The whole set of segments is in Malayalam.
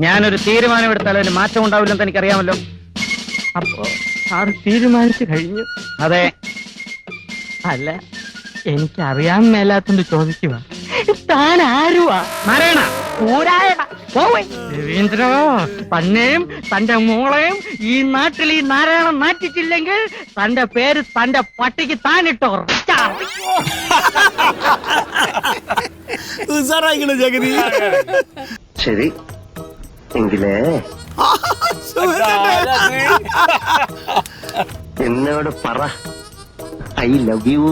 ഞാനൊരു തീരുമാനം എടുത്താൽ അതിന് മാറ്റം ഉണ്ടാവില്ലെന്ന് എനിക്കറിയാമല്ലോ. അപ്പോ സാറ് തീരുമാനിച്ചു കഴിഞ്ഞു? അതെ. അല്ല, എനിക്കറിയാൻ മേലാത്തോണ്ട് ചോദിക്കുക, താൻ ആരുവാ? നാരായണ. രവീന്ദ്ര, തന്നെയും തന്റെ മോളെയും ഈ നാട്ടിൽ ഈ നാരായണൻ നാറ്റിച്ചില്ലെങ്കിൽ തന്റെ പേര് തന്റെ പട്ടിക്ക് താനിട്ടോ. ജഗതി ശരി എങ്കിലേ എന്നോട് പറ ഐ ലവ് യു.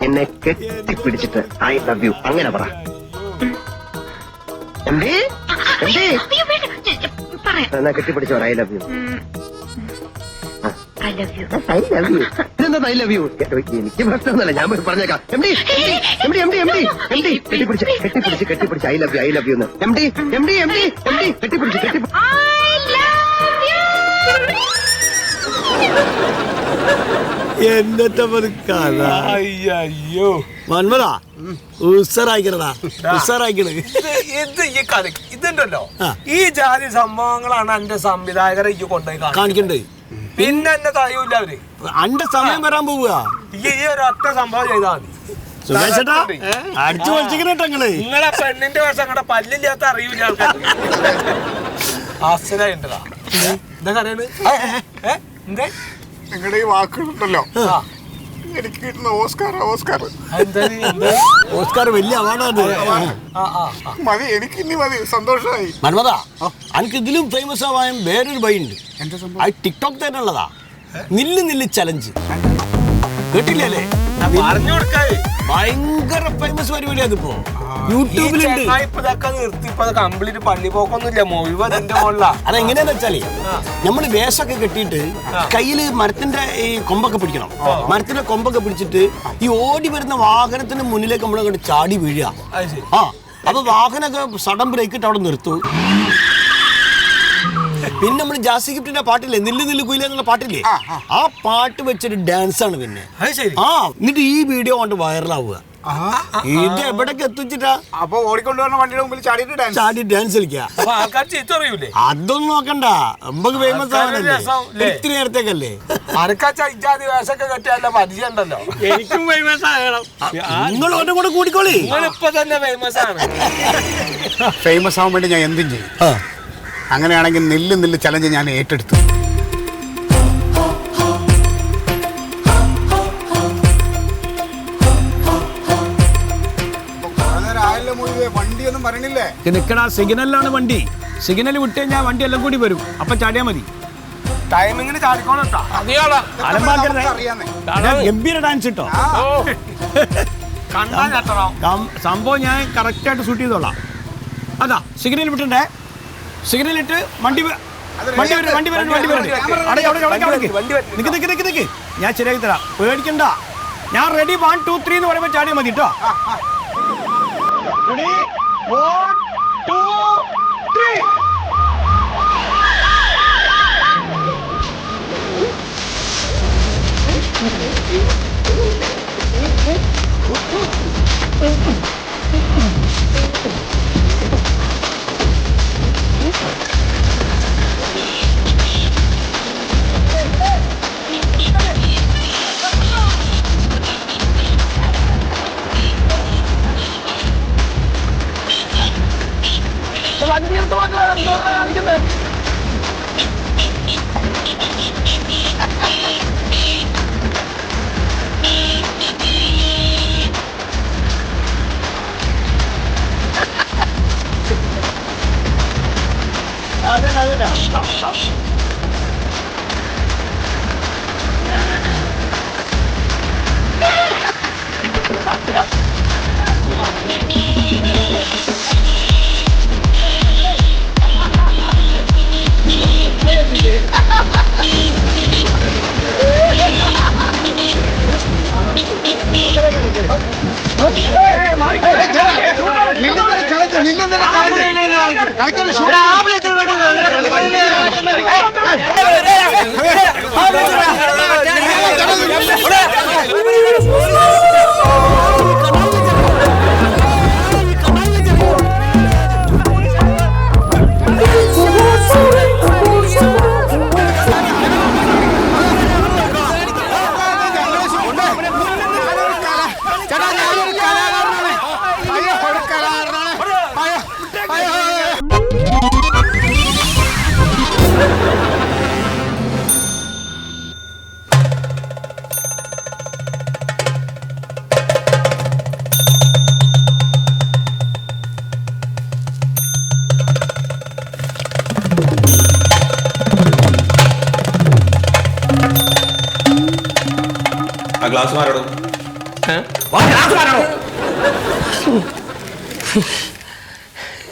എന്നെ കെട്ടിപ്പിടിച്ചിട്ട് ഐ ലവ് യു അങ്ങനെ പറ. എന്നാ കെട്ടിപ്പിടിച്ചോ ഐ ലവ് യു. ഇതെന്താ ഐ ലവ് യു? എനിക്ക് പ്രശ്നമൊന്നുമല്ല, ഞാൻ പറഞ്ഞേക്കാം. കെട്ടിപ്പിടിച്ച് ഐ ലവ് യു എന്ന്. കെട്ടിപ്പിടിച്ച് എന്നത്തെ കഥ. അയ്യോ മന്മതാ ഉസാറായിക്കണടാ, ഉസാറായിക്കണ. ഇത് ഈ കളി ഇതുണ്ടല്ലോ, ഈ ജാതി സംഭവങ്ങളാണ് എന്റെ സംവിധായകരെ ഈ കൊണ്ടുപോയി കാണിക്കണ്ടേ. പിന്നെ എന്നെ കഴിയൂല അവര്. അന്റെ സമയം വരാൻ പോവുക. ഈ ഒരൊറ്റ സംഭവം ചെയ്താൽ മതി. സുരേഷേട്ടാ അടിച്ചു പൊളിച്ചിക്കണേട്ടങ്ങള്. നിങ്ങളെ പെണ്ണിന്റെ വശം അങ്ങടെ പല്ലില്ലാത്ത അറിയൂല ആൾക്കാർ. ആശ്ചര്യണ്ടതാ എന്താ കറിയാണ് എന്തേ നിങ്ങളുടെ ഈ വാക്കുകളുണ്ടല്ലോ, എനിക്ക് കിട്ടുന്ന ഓസ്കാർ വലിയ അവാർഡാണ്. മതി, എനിക്ക് ഇനി മതി, സന്തോഷമായി. മന്മതാ, എനിക്ക് ഇതിലും ഫേമസ് ആവാൻ വേറൊരു വഴിയുണ്ട്. അത് ടിക്ടോക്ക് തന്നെ ഉള്ളതാ. നില്ല് ചലഞ്ച് കേട്ടില്ലേ? ഭയങ്കര ഫേമസ് പരിപാടി അതിപ്പോ യൂട്യൂബിലുണ്ട്. കംപ്ലീറ്റ് പള്ളി പോക്കൊന്നുമില്ല, മുഴുവൻ എന്റെ മുകളിലാ. അതെങ്ങനെയാന്ന് വെച്ചാല് നമ്മള് വേഷമൊക്കെ കെട്ടിയിട്ട് കയ്യില് മരത്തിന്റെ ഈ കൊമ്പൊക്കെ പിടിക്കണം. മരത്തിന്റെ കൊമ്പൊക്കെ പിടിച്ചിട്ട് ഈ ഓടി വരുന്ന വാഹനത്തിന്റെ മുന്നിലേക്ക് നമ്മളങ്ങോട്ട് ചാടി വീഴുക. അപ്പൊ വാഹനമൊക്കെ സഡൻ ബ്രേക്ക് ഇട്ട് അവിടെ നിർത്തൂ. പിന്നെ നമ്മൾ ജാസി ഗിഫ്റ്റിന്റെ പാട്ടില്ലേ, നില്ല് കുയില എന്നുള്ള പാട്ടില്ലേ, ആ പാട്ട് വെച്ചൊരു ഡാൻസ് ആണ്. പിന്നെ എന്നിട്ട് ഈ വീഡിയോ കൊണ്ട് വൈറലാവുക. ഇത് എവിടേക്ക് എത്തിച്ചിട്ടാ? അപ്പൊ ഓടിക്കൊണ്ടുവരുന്ന വണ്ടിയുടെ മുമ്പിൽ ചാടി ഡാൻസ് കളിക്കുക. അതൊന്നും നോക്കണ്ട, നമുക്ക് ഫേമസ് ആവാനല്ലേ. ഇത്തിരി നേരത്തേക്കല്ലേ. പരിചയമുണ്ടല്ലോ, എനിക്കും ഫേമസ് ആകണം. നിങ്ങൾ ഓന്റെ കൂടെ കൂടിക്കോളി. നിങ്ങളിപ്പോ തന്നെ ഫേമസ് ആണ്. ഫേമസ് ആവാൻ വേണ്ടി ഞാൻ എന്തും ചെയ്യും. അങ്ങനെയാണെങ്കിൽ നില്ല് ചലഞ്ച് ഞാൻ ഏറ്റെടുത്തു. വണ്ടിയൊന്നും പറയണില്ലേ? നിക്കണ സിഗ്നലിലാണ് വണ്ടി. സിഗ്നൽ വിട്ട് കഴിഞ്ഞാൽ വണ്ടി എല്ലാം കൂടി വരും. അപ്പൊ ചാടിയാ മതി. ടൈമിങ്ങിന് ചാടിക്കോളട്ടോ. ഗംഭീര ഡാൻസ് കിട്ടോ. സംഭവം ഞാൻ കറക്റ്റ് ആയിട്ട് ഷൂട്ട് ചെയ്തോളാം. അതാ സിഗ്നൽ വിട്ടുണ്ടേ. സിഗ്നൽ ഇട്ട് വണ്ടി നിക്ക്. ഞാൻ ശരിയാക്കി തരാം, പേടിക്കണ്ട. ഞാൻ റെഡി 1 2 3 എന്ന് പറയുമ്പോൾ ചാടിയാൽ മതി കേട്ടോ. Ready? 1 2 3. ഗ്ലാസ് മാറോ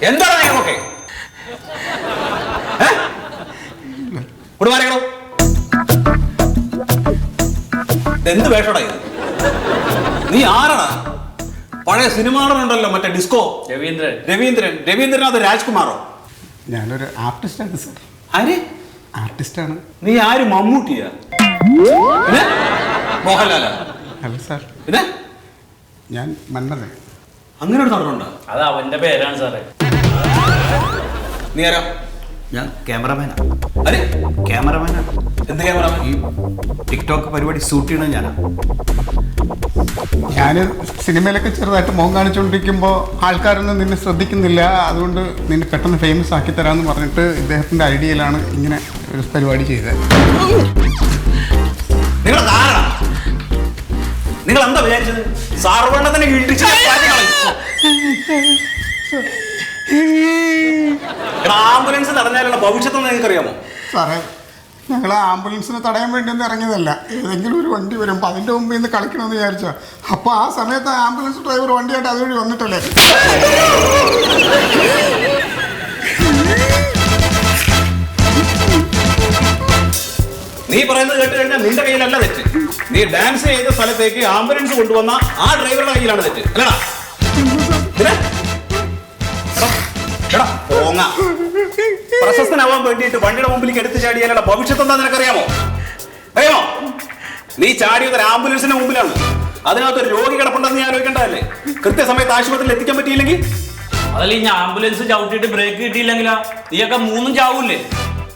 എന്താണ് നിങ്ങളൊക്കെ കുടുംബാരോ എന്ത് വേഷടാ ഇത്? നീ ആരാടാ? പഴയ സിനിമ നടനുണ്ടല്ലോ മറ്റേ ഡിസ്കോ രവീന്ദ്രൻ അത് രാജ്കുമാറോ? ഞാനൊരു ആർട്ടിസ്റ്റാണ് സാർ. ആര് ആർട്ടിസ്റ്റാണ്. നീ ആര്? മമ്മൂട്ടിയാ? മോഹൻലാലാ? അല്ല സാർ, പിന്നെ ഞാൻ മന്നതൻ. അങ്ങനെ ഒരു നടനുണ്ടോ? അത് അവന്റെ പേരാണ് സാറേ. നീ ആരാ? ഞാൻ ക്യാമറമാനാ. അരെ ക്യാമറമാനാ. എന്ത് ക്യാമറമാൻ? ഈ ടിക്ടോക്ക് പരിപാടി ഷൂട്ട് ചെയ്യണത് ഞാനാ. ഞാൻ സിനിമയിലൊക്കെ ചെറുതായിട്ട് മുഖം കാണിച്ചുകൊണ്ടിരിക്കുമ്പോൾ ആൾക്കാരൊന്നും നിന്നെ ശ്രദ്ധിക്കുന്നില്ല, അതുകൊണ്ട് നിന്നെ പെട്ടെന്ന് ഫേമസ് ആക്കി തരാമെന്ന് പറഞ്ഞിട്ട് ഇദ്ദേഹത്തിൻ്റെ ഐഡിയയിലാണ് ഇങ്ങനെ ഒരു പരിപാടി ചെയ്തത്. നിങ്ങൾ ആരാ? നിങ്ങൾ എന്താ വിചാരിച്ചത്? സാർവണ്ണത്തിനെ ആംബുലൻസ് തടഞ്ഞാലുള്ള ഭവിഷ്യത്ത് നിങ്ങൾക്കറിയാമോ? സാറേ, ഞങ്ങൾ ആംബുലൻസിനെ തടയാൻ വേണ്ടി ഒന്നും ഇറങ്ങിയതല്ല. ഏതെങ്കിലും ഒരു വണ്ടി വരുമ്പോൾ അതിൻ്റെ മുമ്പിൽ നിന്ന് കളിക്കണമെന്ന് വിചാരിച്ചാൽ അപ്പോൾ ആ സമയത്ത് ആംബുലൻസ് ഡ്രൈവർ വണ്ടിയായിട്ട് അതുവഴി വന്നിട്ടല്ലേ. നീ പറയുന്നത് കേട്ട് കഴിഞ്ഞാൽ നിന്റെ കയ്യിലല്ല തെറ്റ്. നീ ഡാൻസ് ചെയ്ത സ്ഥലത്തേക്ക് ആംബുലൻസ് കൊണ്ടുവന്ന ആ ഡ്രൈവറുടെ കയ്യിലാണ് തെറ്റ്, അല്ലടാ? പ്രശസ്തനാവാൻ വേണ്ടിയിട്ട് വണ്ടിയുടെ മുമ്പിലേക്ക് എടുത്തു ചാടിയാലുള്ള ഭവിഷ്യത്ത് എന്താ നിനക്കറിയാമോ? അറിയാമോ? നീ ചാടിയത് ഒരു ആംബുലൻസിന്റെ മുമ്പിലാണ്. അതിനകത്ത് ഒരു രോഗി കിടപ്പുണ്ടെന്ന് നീ ആലോചിക്കേണ്ടതല്ലേ? കൃത്യസമയത്ത് ആശുപത്രിയിൽ എത്തിക്കാൻ പറ്റിയില്ലെങ്കിൽ? അതല്ല, ഈ ആംബുലൻസ് ചവിട്ടിയിട്ട് ബ്രേക്ക് കിട്ടിയില്ലെങ്കിലാ നീയൊക്കെ മൂന്നും ചാവൂല്ലേ?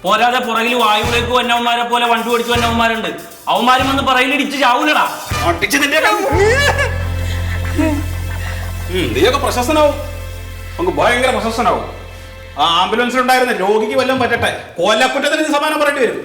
പോരാതെ പുറകിൽ വായുവിലേക്ക് വന്നവന്മാരെ പോലെ വണ്ടി ഓടിച്ചു വന്നവന്മാരുണ്ട്. അവന്മാരും വന്ന് പുറകിലിടിച്ച് ചാവൂലടാ. നീയൊക്കെ പ്രശസ്തനാവും, നമുക്ക് ഭയങ്കര പ്രശസ്തനാവും. ആ ആംബുലൻസിലുണ്ടായിരുന്ന രോഗിക്ക് വല്ലതും പറ്റട്ടെ, കൊല്ലക്കുറ്റത്തിന് സമാനം പറയേണ്ടി വരും.